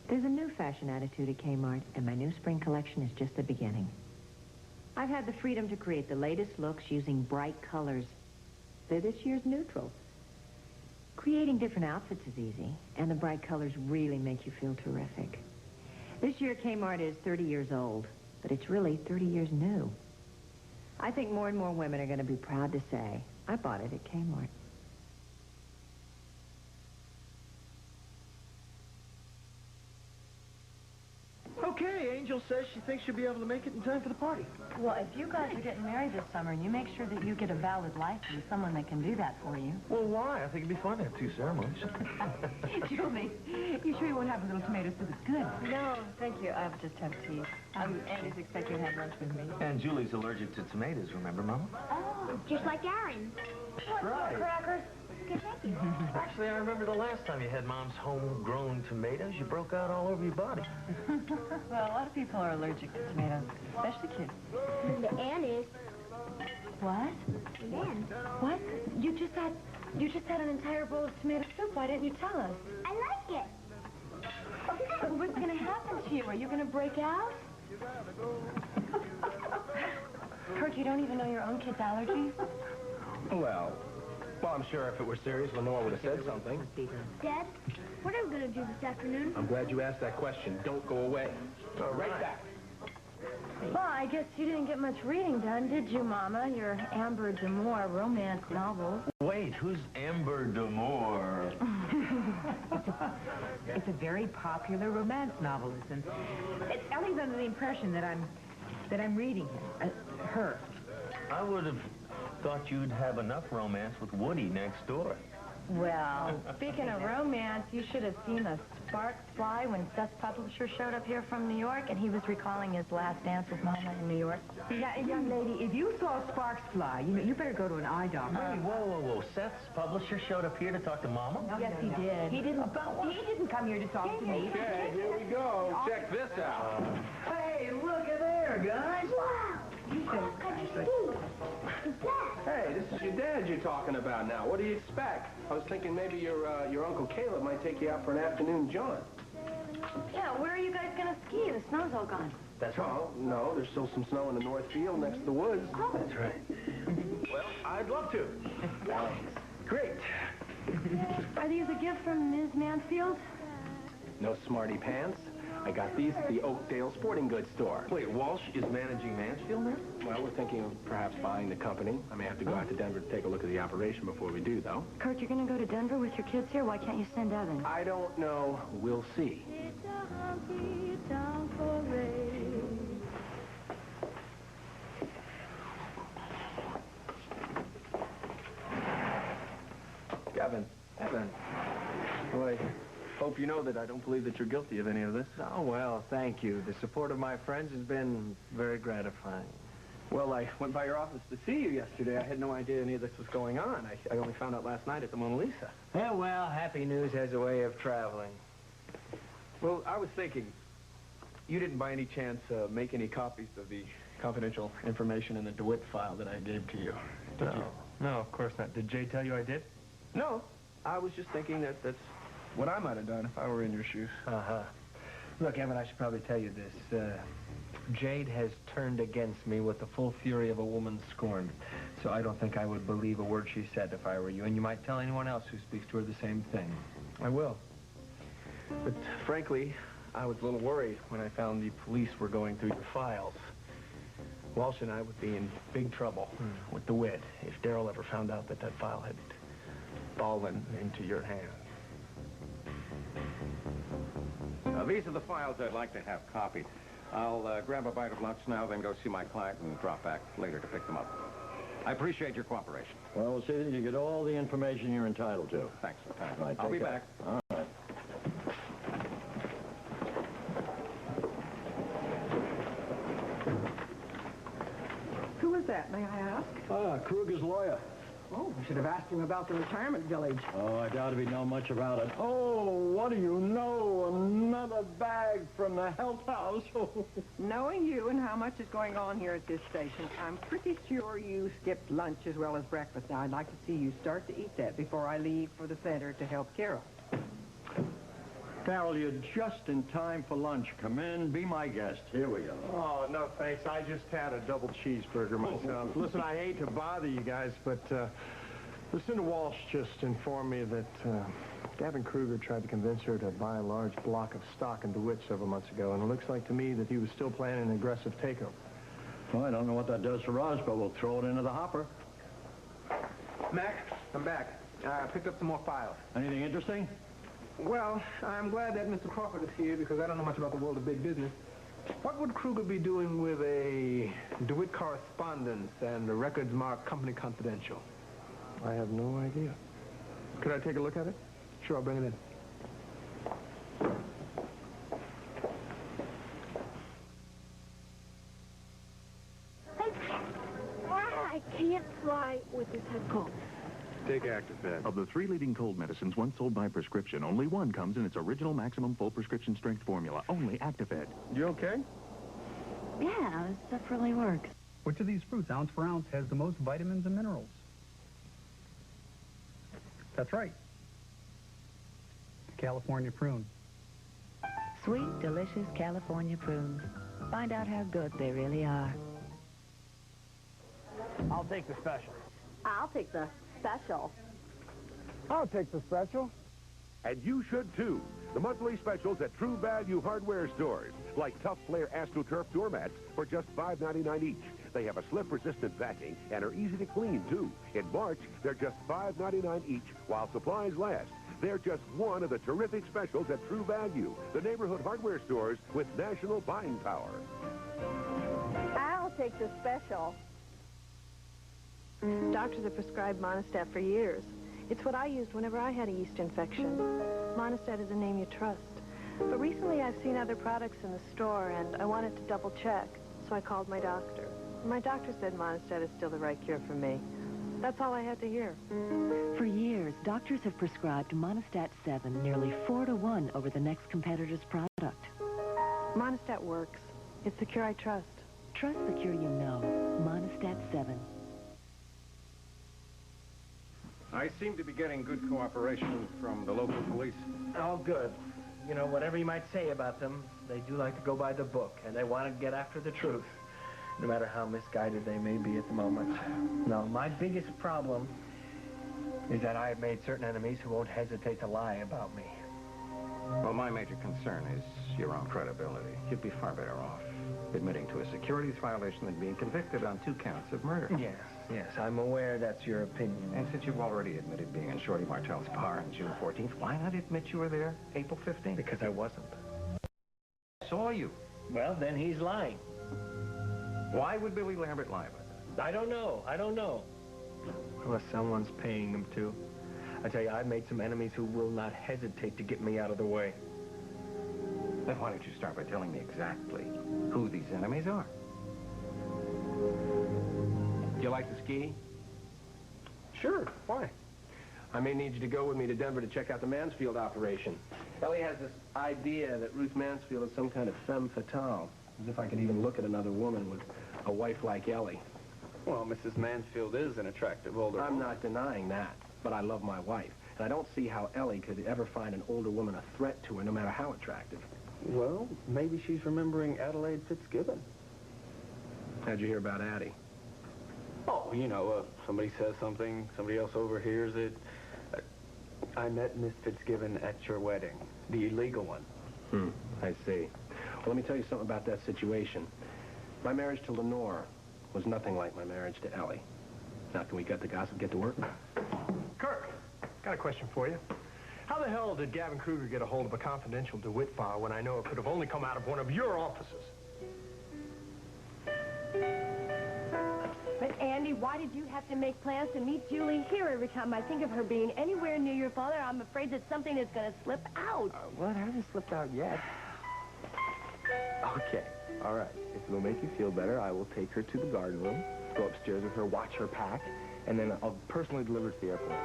There's a new fashion attitude at Kmart, and my new spring collection is just the beginning. I've had the freedom to create the latest looks using bright colors. They're this year's neutral. Creating different outfits is easy, and the bright colors really make you feel terrific. This year, Kmart is 30 years old, but it's really 30 years new. I think more and more women are going to be proud to say, I bought it at Kmart. Okay, Angel says she thinks she'll be able to make it in time for the party. Well, if you guys are getting married this summer, you make sure that you get a valid license, someone that can do that for you. Well, why? I think it'd be fun to have 2 ceremonies. Julie, you sure you won't have a little tomato soup? It's good. No, thank you. I'll just have tea. Andy's expecting to have lunch with me. And Julie's allergic to tomatoes, remember, Mama? Oh, just like Aaron. Right. Crackers. Good, thank you. Actually, I remember the last time you had Mom's homegrown tomatoes. You broke out all over your body. Well, a lot of people are allergic to tomatoes, especially kids. The Ann is. What? The Ann. What? You just had an entire bowl of tomato soup. Why didn't you tell us? I like it. So what's going to happen to you? Are you going to break out? Kurt, you don't even know your own kid's allergies? Well, I'm sure if it were serious, Lenore would have said something. Dad, what are we going to do this afternoon? I'm glad you asked that question. Don't go away. Right back. Well, I guess you didn't get much reading done, did you, Mama? Your Amber D'Amour romance novel. Wait, who's Amber D'Amour? It's a very popular romance novelist, and Ellie's under the impression that I'm reading her. I would have thought you'd have enough romance with Woody next door. Well, speaking of romance, you should have seen the sparks fly when Seth's publisher showed up here from New York, and he was recalling his last dance with Mama in New York. Yeah, young lady, if you saw sparks fly, you better go to an eye doctor. Wait, whoa. Seth's publisher showed up here to talk to Mama? Yes, he did. He didn't come here to talk to me. Okay, here we go. Check this out. Hey, look at there, guys. Wow. Hey, this is your dad you're talking about now. What do you expect? I was thinking maybe your Uncle Caleb might take you out for an afternoon jaunt. Yeah, where are you guys going to ski? The snow's all gone. That's right. Oh, no, there's still some snow in the North Field next to the woods. That's right. Well, I'd love to. Great. Are these a gift from Ms. Mansfield? No smarty pants. I got these at the Oakdale Sporting Goods store. Wait, Walsh is managing Mansfield now? Well, we're thinking of perhaps buying the company. I may have to go out to Denver to take a look at the operation before we do, though. Kurt, you're going to go to Denver with your kids here? Why can't you send Evan? I don't know. We'll see. Evan. Boy, hope you know that I don't believe that you're guilty of any of this. Oh, well, thank you. The support of my friends has been very gratifying. Well, I went by your office to see you yesterday. I had no idea any of this was going on. I only found out last night at the Mona Lisa. Yeah, well, happy news has a way of traveling. Well, I was thinking, you didn't by any chance make any copies of the confidential information in the DeWitt file that I gave to you, did you? No, of course not. Did Jay tell you I did? No. I was just thinking that that's what I might have done if I were in your shoes. Uh-huh. Look, Evan, I should probably tell you this. Jade has turned against me with the full fury of a woman scorned. So I don't think I would believe a word she said if I were you. And you might tell anyone else who speaks to her the same thing. I will. But frankly, I was a little worried when I found the police were going through your files. Walsh and I would be in big trouble with DeWitt if Darryl ever found out that file had fallen into your hands. These are the files I'd like to have copied. I'll grab a bite of lunch now, then go see my client and drop back later to pick them up. I appreciate your cooperation. Well, we'll see that you get all the information you're entitled to. Thanks for time. Right, I'll be take care. back. All right. Who was that, may I ask? Kruger's lawyer. Oh, we should have asked him about the retirement village. Oh, I doubt if he'd know much about it. Oh, what do you know? Another bag from the health house. Knowing you and how much is going on here at this station, I'm pretty sure you skipped lunch as well as breakfast. Now, I'd like to see you start to eat that before I leave for the center to help Carol. Carol, you're just in time for lunch. Come in, be my guest. Here we go. Oh, no, thanks. I just had a double cheeseburger myself. Listen, I hate to bother you guys, but Lucinda Walsh just informed me that Gavin Kruger tried to convince her to buy a large block of stock in DeWitt several months ago, and it looks like to me that he was still planning an aggressive takeover. Well, I don't know what that does for us, but we'll throw it into the hopper. Mac, I'm back. I picked up some more files. Anything interesting? Well, I'm glad that Mr. Crawford is here because I don't know much about the world of big business. What would Kruger be doing with a DeWitt correspondence and the records marked Company Confidential? I have no idea. Could I take a look at it? Sure, I'll bring it in. I can't fly with this head cold. Take Atwt. Of the 3 leading cold medicines once sold by prescription, only one comes in its original maximum full prescription strength formula. Only Atwt. You okay? Yeah, this stuff really works. Which of these fruits, ounce for ounce, has the most vitamins and minerals? That's right. California prune. Sweet, delicious California prunes. Find out how good they really are. I'll take the special. I'll take the special. I'll take the special. And you should, too. The monthly specials at True Value hardware stores, like Tough Flare AstroTurf doormats for just $5.99 each. They have a slip-resistant backing and are easy to clean, too. In March, they're just $5.99 each while supplies last. They're just one of the terrific specials at True Value, the neighborhood hardware stores with national buying power. I'll take the special. Doctors have prescribed Monistat for years. It's what I used whenever I had a yeast infection. Monistat is a name you trust. But recently I've seen other products in the store, and I wanted to double check, so I called my doctor. My doctor said Monistat is still the right cure for me. That's all I had to hear. For years, doctors have prescribed Monistat 7 nearly 4-to-1 over the next competitor's product. Monistat works. It's the cure I trust. Trust the cure you know. Monistat 7. I seem to be getting good cooperation from the local police. Oh, good. You know, whatever you might say about them, they do like to go by the book, and they want to get after the truth, no matter how misguided they may be at the moment. No, my biggest problem is that I have made certain enemies who won't hesitate to lie about me. Well, my major concern is your own credibility. You'd be far better off admitting to a securities violation than being convicted on 2 counts of murder. Yes, I'm aware that's your opinion. And since you've already admitted being in Shorty Martell's bar on June 14th, why not admit you were there April 15th? Because I wasn't. I saw you. Well, then he's lying. Why would Billy Lambert lie about that? I don't know. Unless someone's paying them to. I tell you, I've made some enemies who will not hesitate to get me out of the way. Then why don't you start by telling me exactly who these enemies are? Do you like to ski? Sure, why? I may need you to go with me to Denver to check out the Mansfield operation. Ellie has this idea that Ruth Mansfield is some kind of femme fatale. As if I could even look at another woman with a wife like Ellie. Well, Mrs. Mansfield is an attractive older woman. I'm not denying that, but I love my wife. And I don't see how Ellie could ever find an older woman a threat to her, no matter how attractive. Well, maybe she's remembering Adelaide Fitzgibbon. How'd you hear about Addie? Oh, you know, somebody says something, somebody else overhears it. I met Miss Fitzgibbon at your wedding, the illegal one. I see. Well, let me tell you something about that situation. My marriage to Lenore was nothing like my marriage to Ellie. Now, can we cut the gossip, get to work? Kirk, got a question for you. How the hell did Gavin Kruger get a hold of a confidential DeWitt file when I know it could have only come out of one of your offices? But, Andy, why did you have to make plans to meet Julie here? Every time I think of her being anywhere near your father, I'm afraid that something is going to slip out. Well, it hasn't slipped out yet. Okay, all right. If it'll make you feel better, I will take her to the garden room, go upstairs with her, watch her pack, and then I'll personally deliver it to the airport.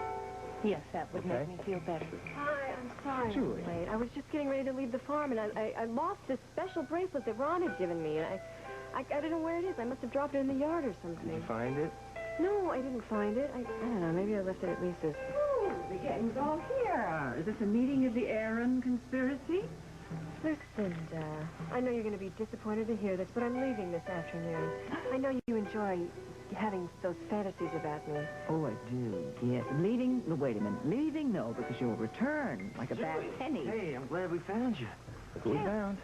Yes, that would make me feel better. Hi, I'm sorry Julie. I'm late. I was just getting ready to leave the farm, and I lost this special bracelet that Ron had given me, and I don't know where it is. I must have dropped it in the yard or something. Did you find it? No, I didn't find it. I don't know. Maybe I left it at Lisa's. Oh, the gang's all here. Is this a meeting of the Aaron conspiracy? Listen, I know you're going to be disappointed to hear this, but I'm leaving this afternoon. I know you enjoy having those fantasies about me. Oh, I do, yes. Leaving? No, wait a minute. Leaving? No, because you'll return like a bad penny. Hey, I'm glad we found you. Look what we found.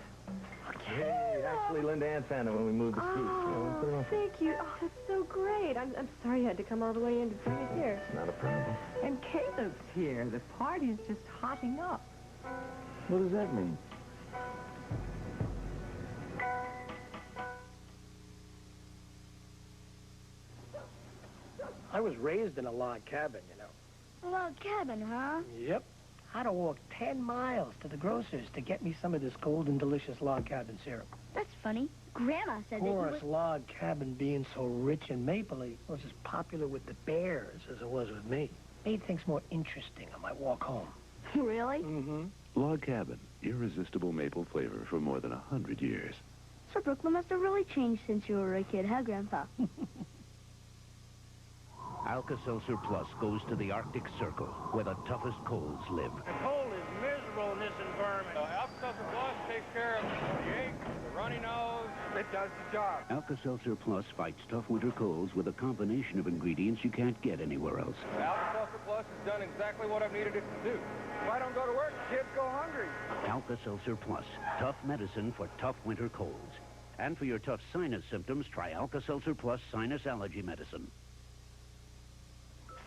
Hey, actually, Linda Ann found it when we moved the seats. Oh, thank you. Oh, that's so great. I'm sorry you had to come all the way in to bring it here. Not a problem. And Caleb's here. The party's just hotting up. What does that mean? I was raised in a log cabin, you know. A log cabin, huh? Yep. I had to walk 10 miles to the grocer's to get me some of this golden delicious log cabin syrup. That's funny. Grandma said Of that you course, were... log cabin being so rich and mapley was as popular with the bears as it was with me. Made things more interesting on my walk home. Really? Mm-hmm. Log Cabin, irresistible maple flavor for more than 100 years. So Brooklyn must have really changed since you were a kid, huh, Grandpa? Alka-Seltzer Plus goes to the Arctic Circle, where the toughest colds live. The cold is miserable in this environment. Alka-Seltzer Plus takes care of the ache, the runny nose. It does the job. Alka-Seltzer Plus fights tough winter colds with a combination of ingredients you can't get anywhere else. Alka-Seltzer Plus has done exactly what I've needed it to do. If I don't go to work, kids go hungry. Alka-Seltzer Plus, tough medicine for tough winter colds. And for your tough sinus symptoms, try Alka-Seltzer Plus sinus allergy medicine.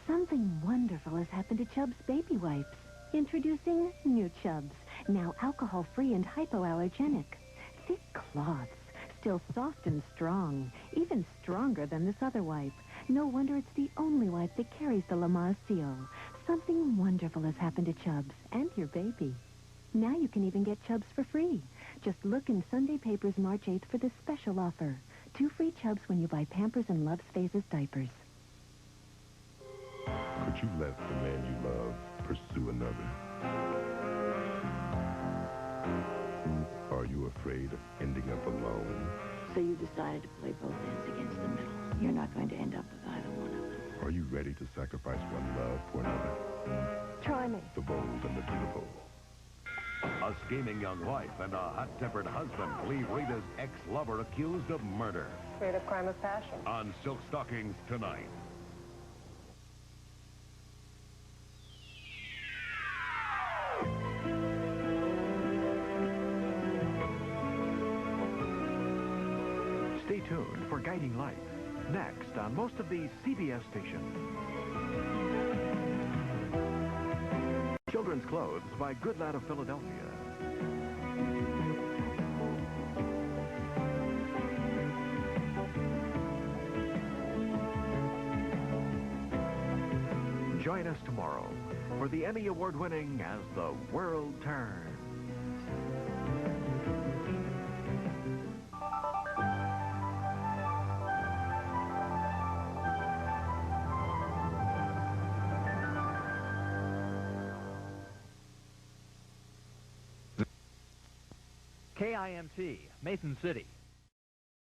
Something wonderful has happened to Chubb's baby wipes. Introducing new Chubb's, now alcohol-free and hypoallergenic. Thick cloths, still soft and strong, even stronger than this other wipe. No wonder it's the only wipe that carries the Lamaze seal. Something wonderful has happened to Chubb's and your baby. Now you can even get Chubb's for free. Just look in Sunday papers March 8th for this special offer. 2 free Chubb's when you buy Pampers and Love's Phases diapers. Could you let the man you love pursue another? Are you afraid of ending up alone? So you decided to play both ends against the middle. You're not going to end up with either one of them. Are you ready to sacrifice one love for another? Try me. The bold and the beautiful. A scheming young wife and a hot-tempered husband leave Rita's ex-lover accused of murder. Creative crime of passion. On Silk Stockings tonight. Stay tuned for Guiding Light, next on most of these CBS stations. Children's Clothes by Good Lad of Philadelphia. Join us tomorrow for the Emmy Award-winning As the World Turns. KIMT, Mason City.